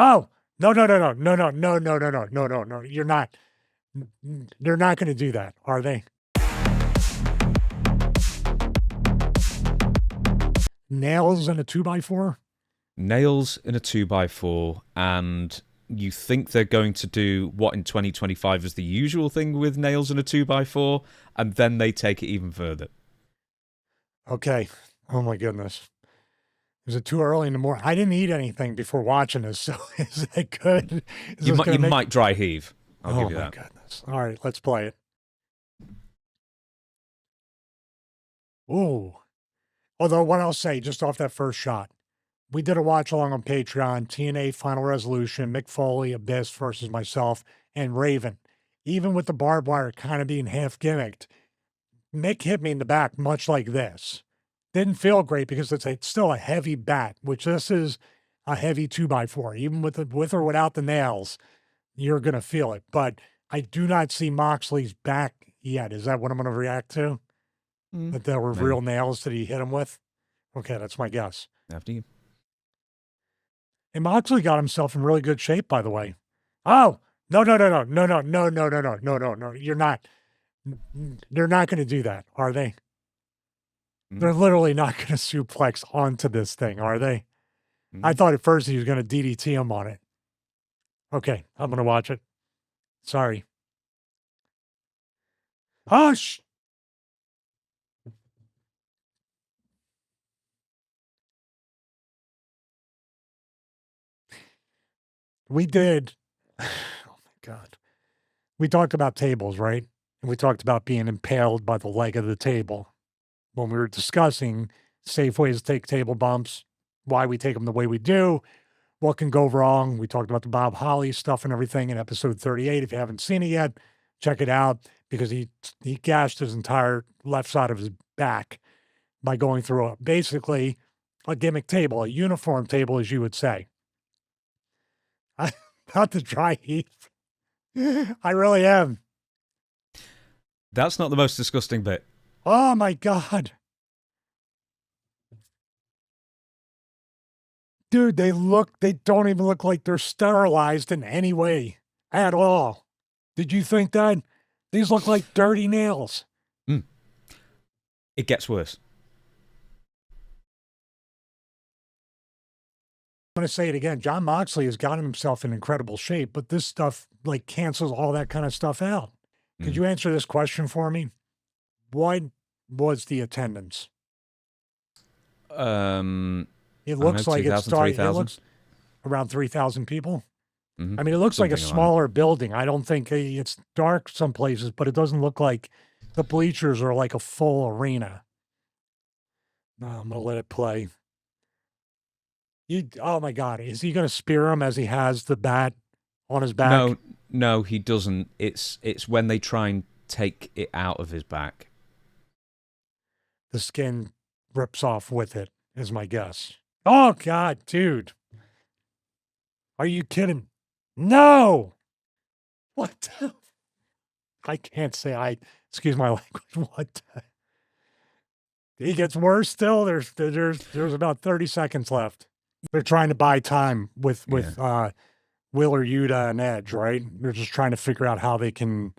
Oh, no, no, no, no, no, no, no, no, no, no, no, no, no. You're not. They're not going to do that, are they? Nails in a 2x4? Nails in a 2x4, and you think they're going to do what in 2025 is the usual thing with nails in a 2x4, and then they take it even further. Okay. Oh my goodness. Is it too early in the morning? I didn't eat anything before watching this, so is it good? You might dry heave. I'll give you that. Oh my goodness. All right, let's play it. Ooh. Although what I'll say, just off that first shot, we did a watch along on Patreon, TNA Final Resolution, Mick Foley, Abyss versus myself, and Raven. Even with the barbed wire kind of being half gimmicked, Mick hit me in the back much like this. Didn't feel great because it's still a heavy bat, which this is a heavy 2x4. Even with or without the nails, you're going to feel it. But I do not see Moxley's back yet. Is that what I'm going to react to? That there were real nails that he hit him with? Okay, that's my guess. After you. And Moxley got himself in really good shape, by the way. Oh, no, no, no, no, no, no, no, no, no, no, no, no, no. You're not. They're not going to do that, are they? They're literally not going to suplex onto this thing, are they? I thought at first he was going to DDT him on it. Okay, I'm going to watch it. Sorry. Hush! We did. Oh my God. We talked about tables, right? And we talked about being impaled by the leg of the table when we were discussing safe ways to take table bumps, why we take them the way we do, what can go wrong. We talked about the Bob Holly stuff and everything in episode 38. If you haven't seen it yet, check it out because he gashed his entire left side of his back by going through basically a gimmick table, a uniform table, as you would say. I'm about to dry heave. I really am. That's not the most disgusting bit. Oh my God. Dude, they don't even look like they're sterilized in any way at all. Did you think that? These look like dirty nails. It gets worse. I'm going to say it again. Jon Moxley has gotten himself in incredible shape, but this stuff like cancels all that kind of stuff out. Could you answer this question for me? What was the attendance? It looks like it's starting. It looks around 3,000 people. I mean, it looks like a smaller building. I don't think it's dark some places, but it doesn't look like the bleachers are like a full arena. No, I'm going to let it play. Oh my God. Is he going to spear him as he has the bat on his back? No, he doesn't. It's when they try and take it out of his back. The skin rips off with it, is my guess. Oh God, dude. Are you kidding? No. What? I can't say excuse my language. What? He gets worse still. There's about 30 seconds left. They're trying to buy time with Wheeler Yuta and Edge, right? They're just trying to figure out how they can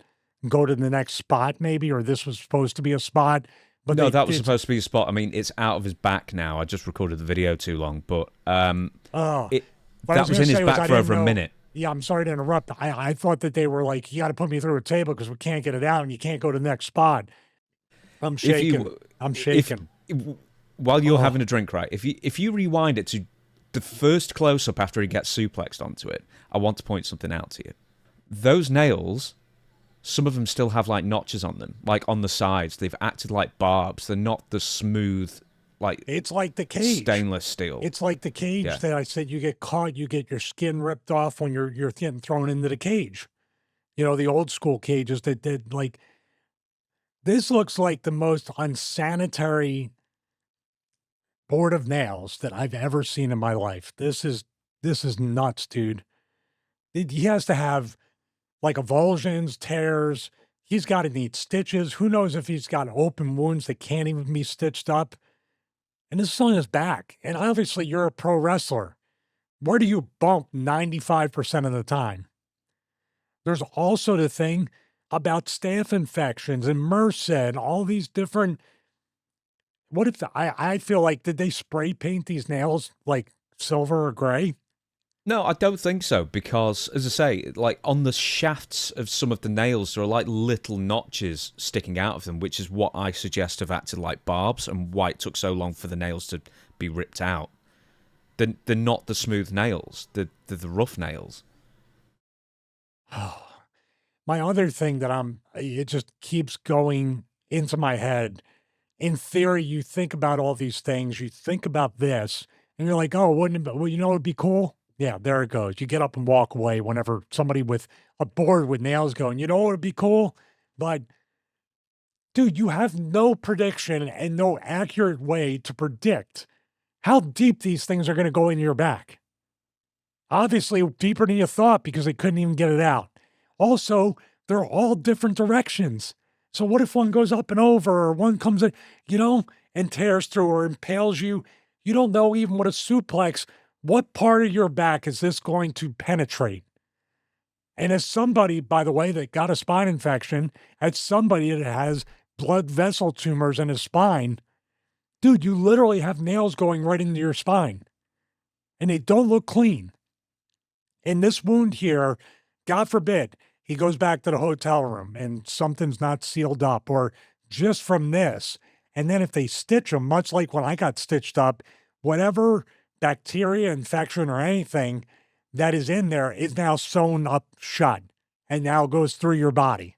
go to the next spot, maybe, or this was supposed to be a spot. But no, that was supposed to be a spot. I mean, it's out of his back now. I just recorded the video too long, but that was in his back for over a minute. Yeah, I'm sorry to interrupt. I thought that they were like, you got to put me through a table because we can't get it out and you can't go to the next spot. I'm shaking. I'm shaking. While you're having a drink, right? If you rewind it to the first close-up after he gets suplexed onto it, I want to point something out to you. Those nails, some of them still have like notches on them, like on the sides. They've acted like barbs. They're not the smooth, like it's like the cage stainless steel. It's like the cage that I said you get caught, you get your skin ripped off when you're getting thrown into the cage. You know, the old school cages that did like. This looks like the most unsanitary board of nails that I've ever seen in my life. This is nuts, dude. He has to have like avulsions, tears. He's got to need stitches. Who knows if he's got open wounds that can't even be stitched up. And this is on his back. And obviously you're a pro wrestler. Where do you bump 95% of the time? There's also the thing about staph infections and MRSA and all these different. What if I feel like, did they spray paint these nails like silver or gray? No, I don't think so, because, as I say, like on the shafts of some of the nails, there are like little notches sticking out of them, which is what I suggest have acted like barbs and why it took so long for the nails to be ripped out. They're not the smooth nails, they're the rough nails. My other thing that it just keeps going into my head. In theory, you think about all these things, you think about this, and you're like, oh, wouldn't it, well, you know, it'd be cool. Yeah, there it goes. You get up and walk away whenever somebody with a board with nails going, you know what would be cool? But dude, you have no prediction and no accurate way to predict how deep these things are going to go in your back. Obviously, deeper than you thought because they couldn't even get it out. Also, they're all different directions. So what if one goes up and over or one comes in, and tears through or impales you? You don't know even what a suplex, what part of your back is this going to penetrate? And as somebody, by the way, that got a spine infection, as somebody that has blood vessel tumors in his spine, dude, you literally have nails going right into your spine and they don't look clean. In this wound here, God forbid, he goes back to the hotel room and something's not sealed up, or just from this. And then if they stitch him, much like when I got stitched up, whatever bacteria, infection, or anything that is in there is now sewn up shut and now goes through your body.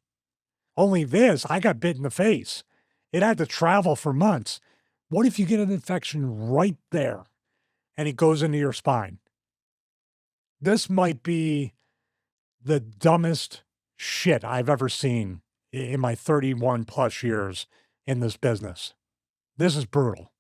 Only this, I got bit in the face. It had to travel for months. What if you get an infection right there and it goes into your spine? This might be the dumbest shit I've ever seen in my 31 plus years in this business. This is brutal.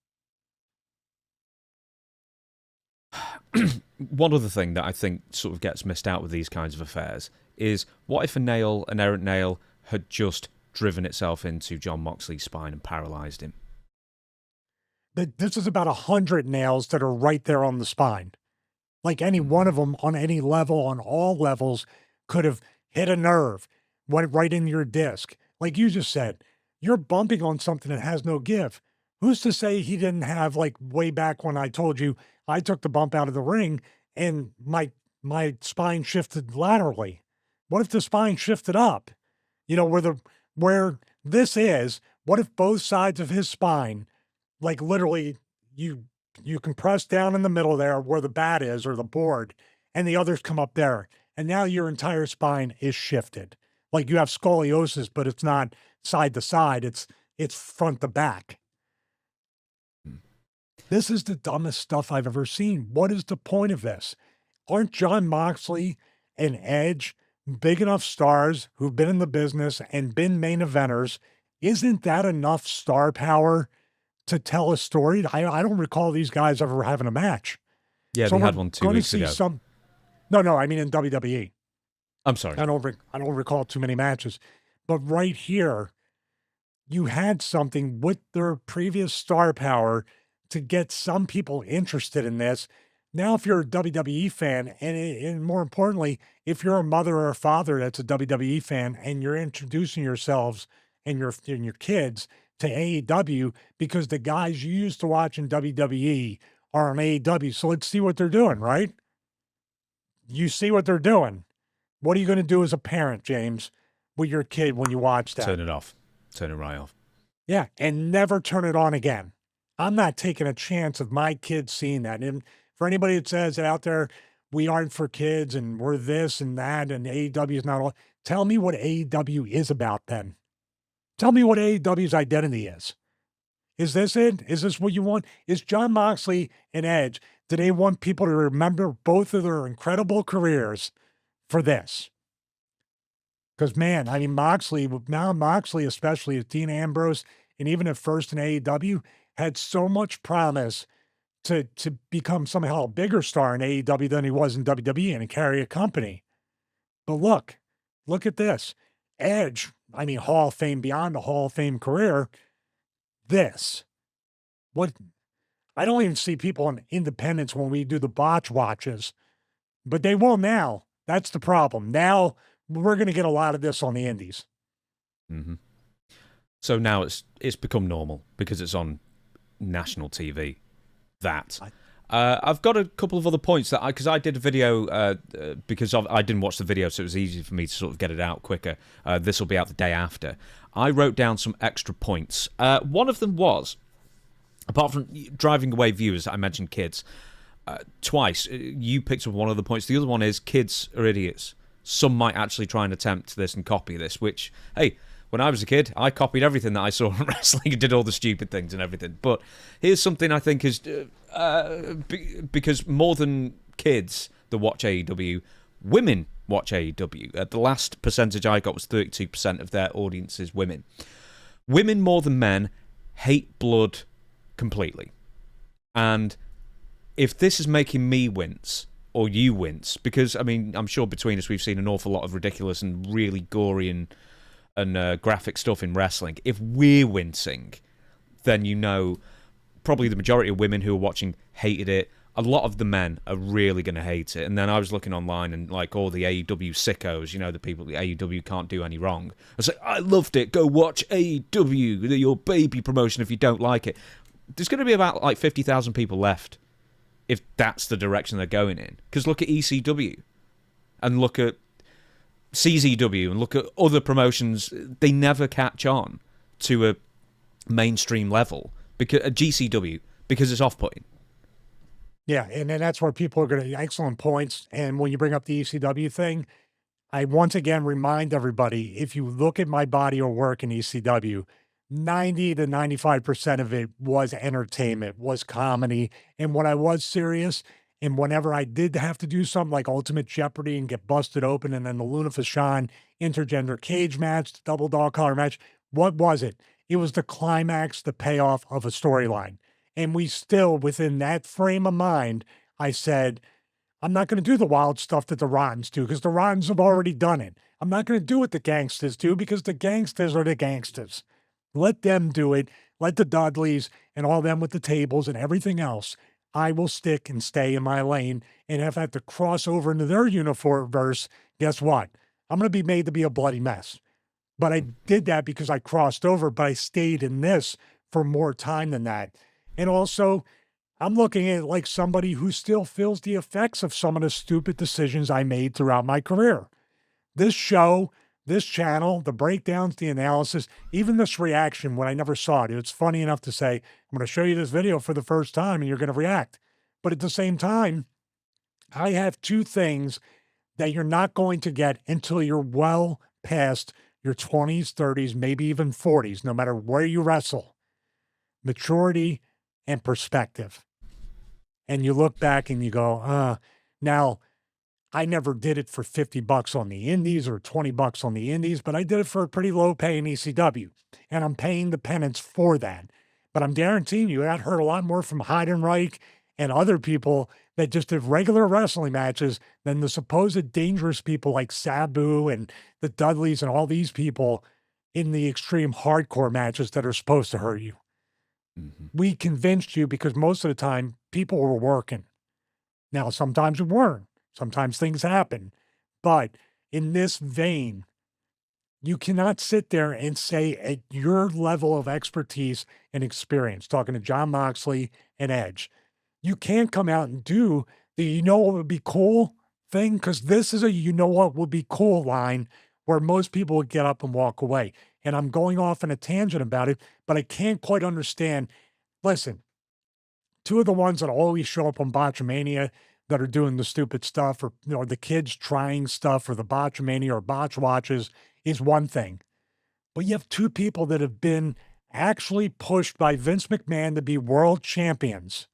One other thing that I think sort of gets missed out with these kinds of affairs is, what if an errant nail, had just driven itself into Jon Moxley's spine and paralyzed him? This is about 100 nails that are right there on the spine. Like any one of them on any level, on all levels, could have hit a nerve, went right in your disc. Like you just said, you're bumping on something that has no give. Who's to say he didn't have, like way back when I told you I took the bump out of the ring and my spine shifted laterally? What if the spine shifted up? Where this is, what if both sides of his spine, like literally you compress down in the middle there where the bat is or the board, and the others come up there, and now your entire spine is shifted. Like you have scoliosis, but it's not side to side, it's front to back. This is the dumbest stuff I've ever seen. What is the point of this? Aren't Jon Moxley and Edge big enough stars who've been in the business and been main eventers? Isn't that enough star power to tell a story? I don't recall these guys ever having a match. Yeah, So they had we're one 2 going to weeks see ago. No, I mean in WWE. I'm sorry. I don't recall too many matches. But right here, you had something with their previous star power to get some people interested in this. Now, if you're a WWE fan, and more importantly, if you're a mother or a father that's a WWE fan and you're introducing yourselves and your kids to AEW because the guys you used to watch in WWE are on AEW, so let's see what they're doing, right? You see what they're doing. What are you going to do as a parent, James, with your kid when you watch that? Turn it off. Turn it right off. Yeah, and never turn it on again. I'm not taking a chance of my kids seeing that. And for anybody that says out there, we aren't for kids and we're this and that and AEW is not all, tell me what AEW is about then. Tell me what AEW's identity is. Is this it? Is this what you want? Is Jon Moxley and Edge, do they want people to remember both of their incredible careers for this? Because, man, I mean, Moxley, especially with Dean Ambrose, and even at first in AEW, had so much promise to become somehow a bigger star in AEW than he was in WWE and to carry a company. But look at this. Edge, I mean, Hall of Fame beyond a Hall of Fame career. This. What? I don't even see people on independents when we do the botch watches, but they will now. That's the problem. Now we're going to get a lot of this on the indies. Mm-hmm. So now it's become normal because it's on national TV. I've got a couple of other points that because I did a video because I didn't watch the video, so it was easy for me to sort of get it out quicker. This will be out the day after. I wrote down some extra points. One of them was, apart from driving away viewers, I mentioned kids twice. You picked up one of the points. The other one is kids are idiots. Some might actually try and attempt this and copy this, which, hey, when I was a kid, I copied everything that I saw in wrestling and did all the stupid things and everything. But here's something I think is, because more than kids that watch AEW, women watch AEW. The last percentage I got was 32% of their audience is women. Women more than men hate blood completely. And if this is making me wince, or you wince, because, I mean, I'm sure between us we've seen an awful lot of ridiculous and really gory and graphic stuff in wrestling. If we're wincing, then you know probably the majority of women who are watching hated it. A lot of the men are really going to hate it. And then I was looking online and like all the AEW sickos, you know, the people the AEW can't do any wrong. I was like, I loved it. Go watch AEW, your baby promotion if you don't like it. There's going to be about like 50,000 people left if that's the direction they're going in. Because look at ECW and look at CZW and look at other promotions. They never catch on to a mainstream level, because a GCW, because it's off-putting. Yeah, and then that's where people are going to, excellent points. And when you bring up the ECW thing, I once again remind everybody, if you look at my body or work in ECW, 90 to 95% of it was entertainment, was comedy. And when I was serious, and whenever I did have to do something like Ultimate Jeopardy and get busted open, and then the Luna Fashan intergender cage match, the double dog collar match, what was it? It was the climax, the payoff of a storyline. And we still, within that frame of mind, I said, I'm not going to do the wild stuff that the Rottens do because the Rottens have already done it. I'm not going to do what the gangsters do because the gangsters are the gangsters. Let them do it. Let the Dudleys and all them with the tables and everything else. I will stick and stay in my lane. And if I have to cross over into their universe, guess what? I'm going to be made to be a bloody mess. But I did that because I crossed over, but I stayed in this for more time than that. And also, I'm looking at it like somebody who still feels the effects of some of the stupid decisions I made throughout my career. This show, this channel, the breakdowns, the analysis, even this reaction when I never saw it. It's funny enough to say, I'm going to show you this video for the first time and you're going to react. But at the same time, I have two things that you're not going to get until you're well past your 20s, 30s, maybe even 40s, no matter where you wrestle. Maturity and perspective. And you look back and you go, now, I never did it for $50 on the indies or $20 on the indies, but I did it for a pretty low pay in ECW. And I'm paying the penance for that. But I'm guaranteeing you, I heard a lot more from Heidenreich and other people that just did regular wrestling matches than the supposed dangerous people like Sabu and the Dudleys and all these people in the extreme hardcore matches that are supposed to hurt you. Mm-hmm. We convinced you because most of the time people were working. Now, sometimes we weren't. Sometimes things happen. But in this vein, you cannot sit there and say at your level of expertise and experience, talking to Jon Moxley and Edge, you can't come out and do the you know what would be cool thing, because this is a you know what would be cool line where most people would get up and walk away. And I'm going off on a tangent about it, but I can't quite understand. Listen, two of the ones that always show up on Botchamania that are doing the stupid stuff, or the kids trying stuff, or the Botchamania or botch watches is one thing. But you have two people that have been actually pushed by Vince McMahon to be world champions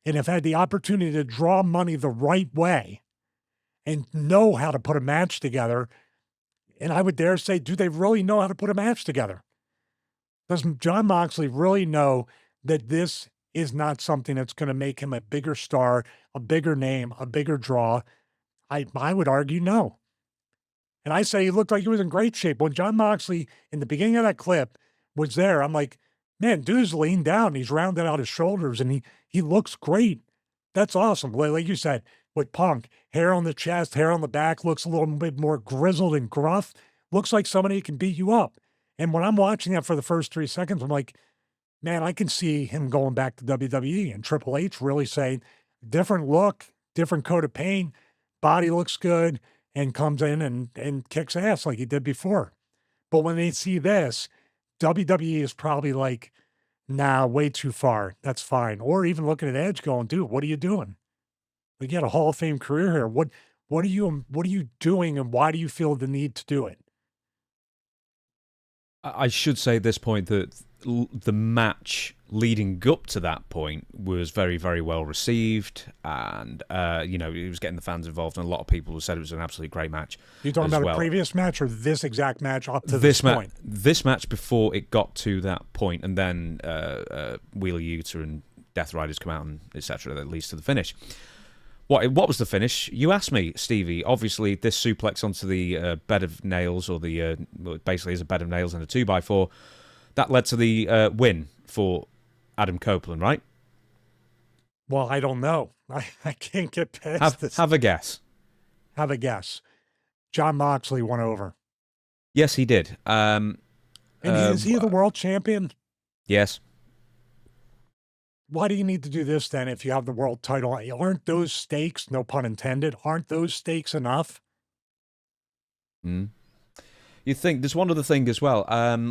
and have had the opportunity to draw money the right way and know how to put a match together. And I would dare say, do they really know how to put a match together? Does Jon Moxley really know that this is not something that's going to make him a bigger star, a bigger name, a bigger draw? I would argue no. And I say he looked like he was in great shape. When Jon Moxley, in the beginning of that clip, was there, I'm like, Man, dude's leaned down. He's rounded out his shoulders, and he looks great. That's awesome. Like you said, with Punk, hair on the chest, hair on the back, looks a little bit more grizzled and gruff. Looks like somebody who can beat you up. And when I'm watching that for the first 3 seconds, I'm like, man, I can see him going back to WWE and Triple H really saying, different look, different coat of paint, body looks good, and comes in and kicks ass like he did before. But when they see this, WWE is probably like, nah, way too far. That's fine. Or even looking at Edge going, dude, what are you doing? Like, you had a Hall of Fame career here. What are you doing, and why do you feel the need to do it? I should say at this point that the match leading up to that point was very, very well received, and it was getting the fans involved, and a lot of people said it was an absolutely great match. You're talking about a previous match or this exact match up to this point? This match before it got to that point, and then Wheeler Yuta and Death Riders come out and etc. That leads to the finish. What was the finish? You asked me, Stevie. Obviously, this suplex onto the bed of nails, or it basically is a bed of nails and a 2x4, that led to the win for Adam Copeland, right? Well, I don't know. I can't get past this. Have a guess. Have a guess. Jon Moxley won over. Yes, he did. And is he the world champion? Yes. Why do you need to do this then if you have the world title? Aren't those stakes, no pun intended, aren't those stakes enough? You think there's one other thing as well.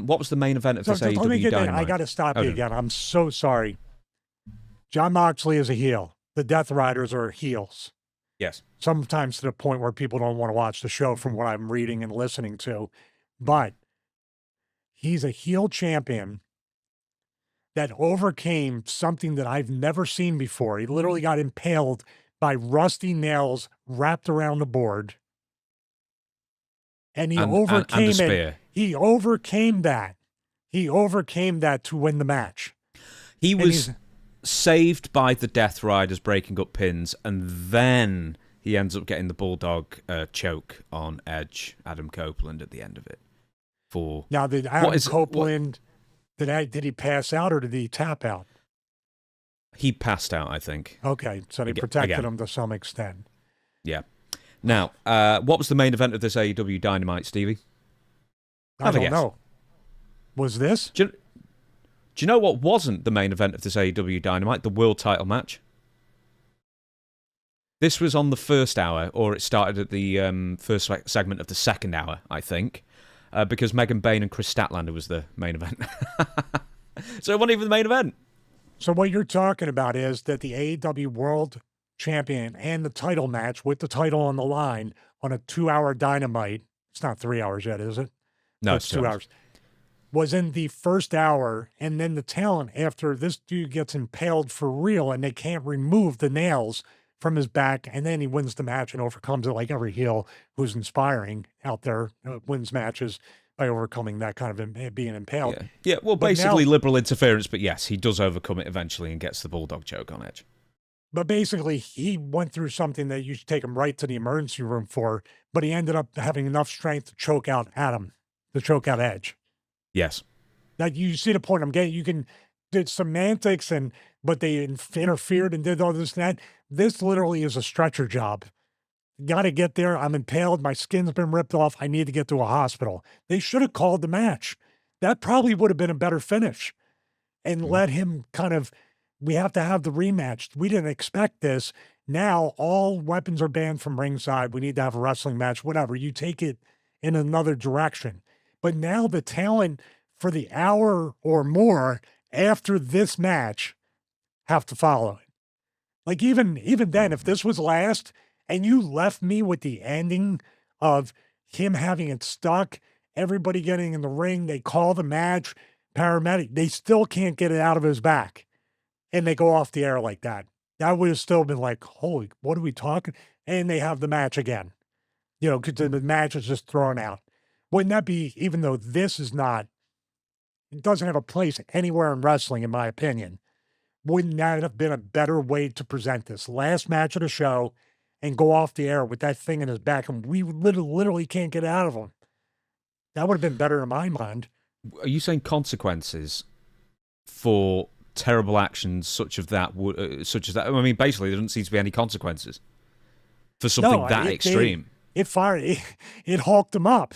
What was the main event of this AEW Dynamite? I got to stop you again. I'm so sorry. Jon Moxley is a heel. The Death Riders are heels. Yes. Sometimes to the point where people don't want to watch the show from what I'm reading and listening to. But he's a heel champion that overcame something that I've never seen before. He literally got impaled by rusty nails wrapped around the board. And he overcame it. He overcame that. He overcame that to win the match. He was saved by the Death Riders breaking up pins, and then he ends up getting the Bulldog choke on Edge, Adam Copeland, at the end of it. Now, did Adam Copeland... Did he pass out or did he tap out? He passed out, I think. Okay, so they protected him to some extent. Yeah. Now, what was the main event of this AEW Dynamite, Stevie? I don't know. Was this? Do you know what wasn't the main event of this AEW Dynamite? The world title match. This was on the first hour, or it started at the first segment of the second hour, I think. Because Megan Bain and Chris Statlander was the main event. So it wasn't even the main event. So what you're talking about is that the AEW World Champion and the title match with the title on the line on a 2-hour Dynamite, it's not 3 hours yet, is it? No, it's 2 hours. Was in the first hour, and then the talent, after this dude gets impaled for real and they can't remove the nails from his back, and then he wins the match and overcomes it like every heel who's inspiring out there wins matches by overcoming that kind of being impaled. Yeah. Well, basically liberal interference, but yes, he does overcome it eventually and gets the Bulldog choke on Edge. But basically, he went through something that you should take him right to the emergency room for, but he ended up having enough strength to choke out Edge. Yes. Now, you see the point I'm getting. You can did semantics, but they interfered and did all this and that. This literally is a stretcher job. Got to get there. I'm impaled. My skin's been ripped off. I need to get to a hospital. They should have called the match. That probably would have been a better finish and let him we have to have the rematch. We didn't expect this. Now all weapons are banned from ringside. We need to have a wrestling match, whatever. You take it in another direction. But now the talent for the hour or more after this match have to follow it. Like even then, if this was last and you left me with the ending of him having it stuck, everybody getting in the ring, they call the match, paramedic, they still can't get it out of his back. And they go off the air like that. That would have still been like, holy, what are we talking? And they have the match again. Because the match is just thrown out. Wouldn't that be, even though this is not, it doesn't have a place anywhere in wrestling, in my opinion. Wouldn't that have been a better way to present this? Last match of the show and go off the air with that thing in his back and we literally can't get out of him. That would have been better in my mind. Are you saying consequences for terrible actions such as that. I mean, basically, there doesn't seem to be any consequences for something that extreme. It hulked him up.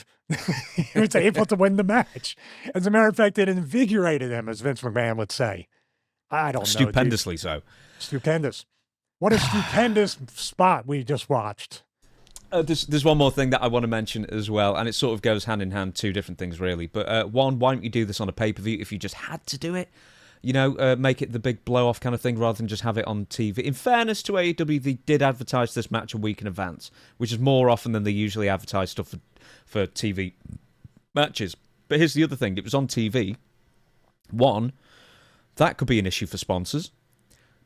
He was able to win the match. As a matter of fact, it invigorated him, as Vince McMahon would say. I don't know. Stupendously so. Stupendous. What a stupendous spot we just watched. There's one more thing that I want to mention as well, and it sort of goes hand in hand, two different things really. But one, why don't you do this on a pay-per-view if you just had to do it? You know, make it the big blow-off kind of thing rather than just have it on TV. In fairness to AEW, they did advertise this match a week in advance, which is more often than they usually advertise stuff for TV matches. But here's the other thing. It was on TV. One, that could be an issue for sponsors.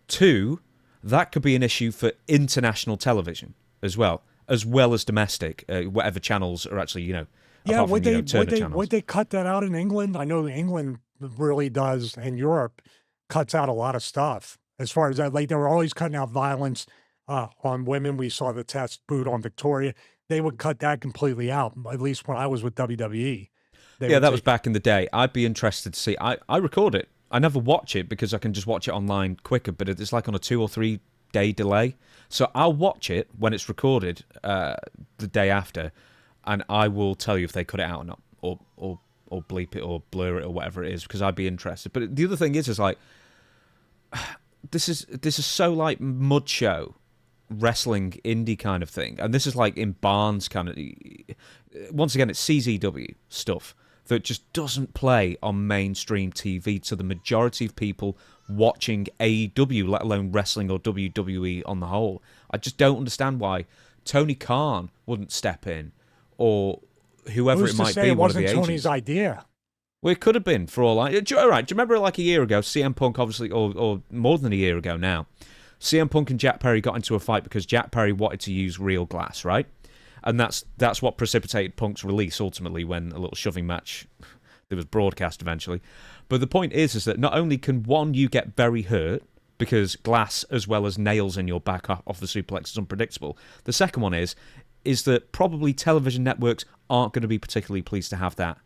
Two, that could be an issue for international television as well as domestic, whatever channels are actually, you know, yeah, would they cut that out in England? I know England really does, and Europe cuts out a lot of stuff. As far as that, like they were always cutting out violence on women. We saw the test boot on Victoria. They would cut that completely out, at least when I was with WWE. That was back in the day. I'd be interested to see. I record it. I never watch it because I can just watch it online quicker, but it's like on a 2 or 3 day delay. So I'll watch it when it's recorded the day after, and I will tell you if they cut it out or not, or bleep it or blur it or whatever it is, because I'd be interested. But the other thing is like this is so like mud show wrestling indie kind of thing, and this is like in Barnes kind of. Once again, it's CZW stuff that just doesn't play on mainstream TV to the majority of people watching AEW, let alone wrestling or WWE on the whole. I just don't understand why Tony Khan wouldn't step in, or whoever it might be. It one of the wasn't Tony's agents. idea. Well, it could have been for all I. All right, do you remember like a year ago, CM Punk obviously, or more than a year ago now, CM Punk and Jack Perry got into a fight because Jack Perry wanted to use real glass, right? And that's what precipitated Punk's release ultimately when a little shoving match that was broadcast eventually. But the point is that not only can one, you get very hurt because glass as well as nails in your back off the suplex is unpredictable. The second one is that probably television networks aren't going to be particularly pleased to have that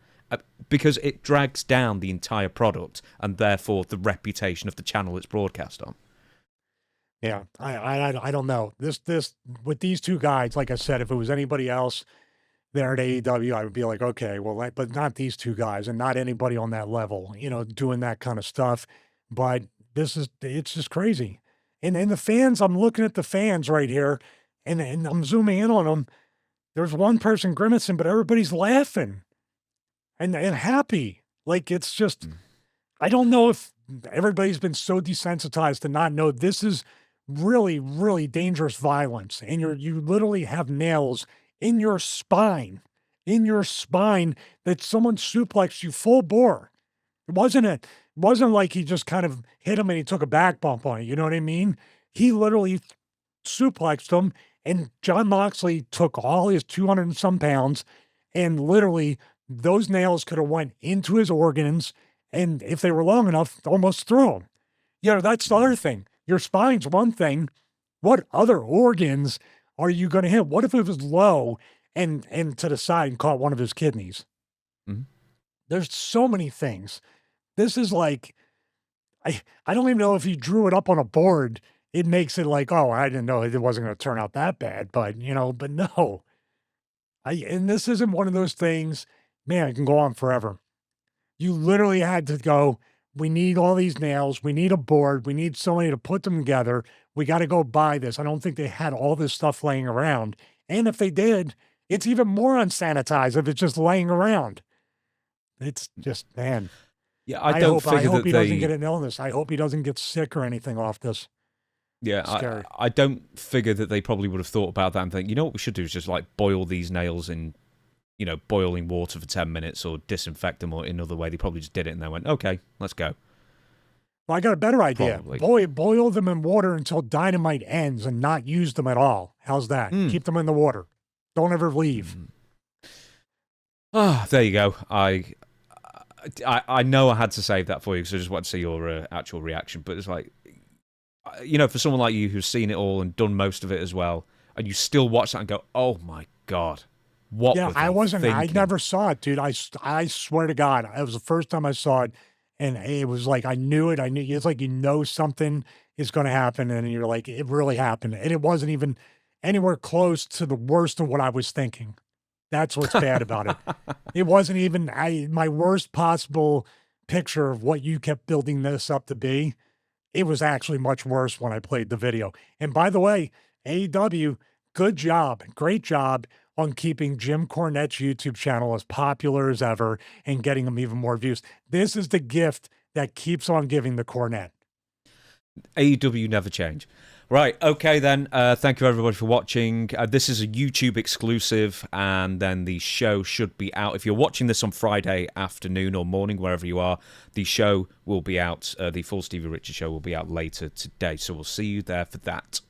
because it drags down the entire product and therefore the reputation of the channel it's broadcast on. Yeah, I don't know. This with these two guys, like I said, if it was anybody else there at AEW, I would be like, okay, well, but not these two guys and not anybody on that level, you know, doing that kind of stuff. But it's just crazy. And the fans, I'm looking at the fans right here and I'm zooming in on them. There's one person grimacing, but everybody's laughing and happy. Like it's just, I don't know if everybody's been so desensitized to not know this is really, really dangerous violence. And you literally have nails in your spine that someone suplexed you full bore. It wasn't like he just kind of hit him and he took a back bump on it. You know what I mean? He literally suplexed him, and Jon Moxley took all his 200 and some pounds, and literally those nails could have went into his organs, and if they were long enough, almost through him. You know, that's the other thing. Your spine's one thing. What other organs are you going to hit? What if it was low and to the side and caught one of his kidneys? Mm-hmm. There's so many things. This is like, I don't even know if he drew it up on a board. It makes it like, oh, I didn't know it wasn't going to turn out that bad, but no. And this isn't one of those things, man, it can go on forever. You literally had to go, we need all these nails. We need a board. We need somebody to put them together. We got to go buy this. I don't think they had all this stuff laying around. And if they did, it's even more unsanitized if it's just laying around. It's just, man. Yeah, I hope he doesn't get an illness. I hope he doesn't get sick or anything off this. Yeah, I don't figure that they probably would have thought about that and think, you know what we should do is just like boil these nails in, you know, boiling water for 10 minutes or disinfect them or in another way. They probably just did it and they went, okay, let's go. Well, I got a better idea. Probably. Boil them in water until Dynamite ends and not use them at all. How's that? Keep them in the water. Don't ever leave. There you go. I know I had to save that for you because I just want to see your actual reaction. But it's like, you know, for someone like you who's seen it all and done most of it as well, and you still watch that and go, oh my God. What? Yeah, I never saw it, dude. I swear to God, it was the first time I saw it. And it was like, I knew it. I knew it's like, something is going to happen. And you're like, it really happened. And it wasn't even anywhere close to the worst of what I was thinking. That's what's bad about it. It wasn't even my worst possible picture of what you kept building this up to be. It was actually much worse when I played the video. And by the way, AEW, good job, great job on keeping Jim Cornette's YouTube channel as popular as ever and getting him even more views. This is the gift that keeps on giving the Cornette. AEW never change. Right, okay then. Thank you everybody for watching. This is a YouTube exclusive, and then the show should be out. If you're watching this on Friday afternoon or morning, wherever you are, the show will be out. The full Stevie Richards show will be out later today, so we'll see you there for that.